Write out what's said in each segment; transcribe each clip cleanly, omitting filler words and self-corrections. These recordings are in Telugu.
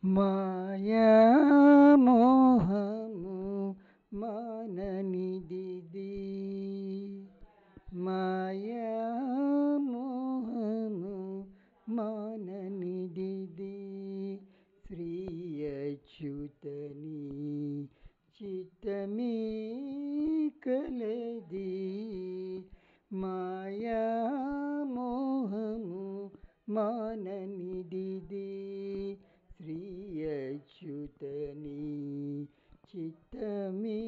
మాయా మోహము మాననిదిది, మాయా మోహము మాననిదిది, శ్రీ అచ్యుతని చిత్తమే కలది. మాయా మోహము మాననిదిది, శ్రీ అచ్యుతని చిత్తమే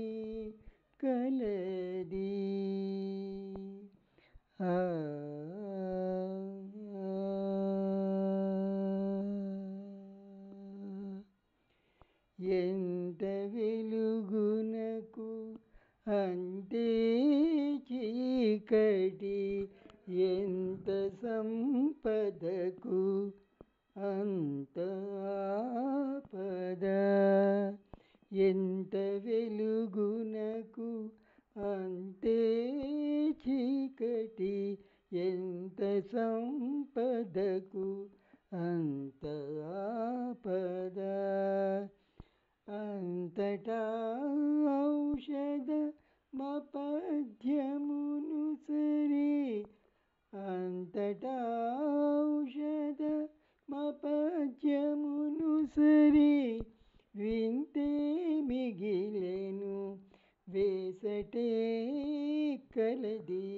కలది. ఎంత వెలుగునకు అంతే చీకటి, ఎంత సంపదకు అంత ఆపద. ఎంత వెలుగునకు అంతే చీకటి, ఎంత సంపదకు అంత ఆపద. అంతటా ఔషధ మపథ్యమును సరి, అంతటా ఔషధ మపథ్యమును సరి, వింతే మిగిలెను వేసటే కలది.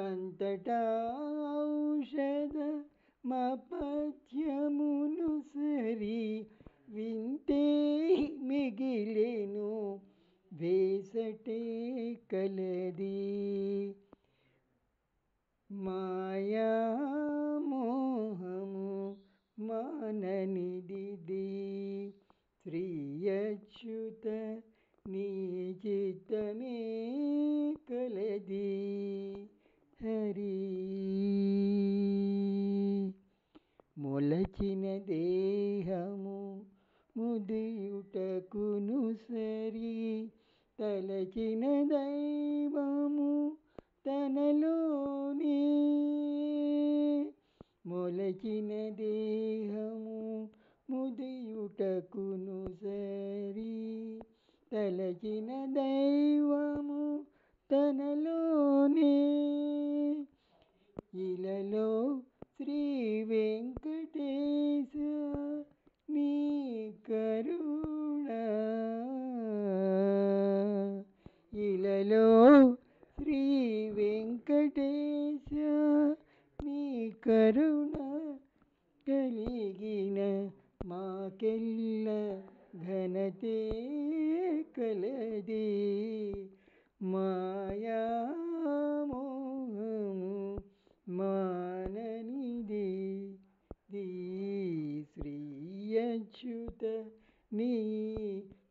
అంతటా ఔషధ మపథ్యమును సరి, వింతే మిగిలెను వేసటే కలది. మాయా మోహము మాననిదిది, శ్రీ అచ్యుత నీ చిత్తమే కలది. హరి మొలచిన దేహము ముదియుటకును సరి, తలచిన దైవము తనలోనే. మొలచిన దేహము ముదియుటకును సరి, తలచిన దైవము తనలోనే. ఇలలో శ్రీ వెంకటేశ నీ కరుణ, ఇలలో శ్రీ వెంకటేశ నీ కరుణ కలిగిన మాకెల్ల ఘనతే కలది. మాయా మోహము మాననిది, శ్రీ అచ్యుత నీ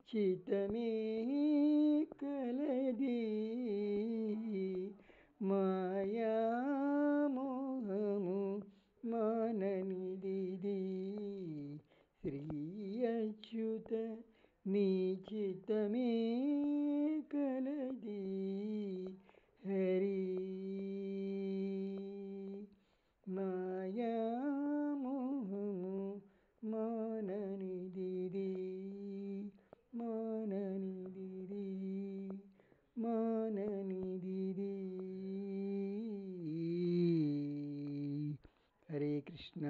చిత్తమే కలది. మాయా మోహము మాననిది, శ్రీ అచ్యుత నీ చిత్తమే కలది. హరి మాయా మోహము మాననిది, మాననిది, మాననిది. హరే కృష్ణ.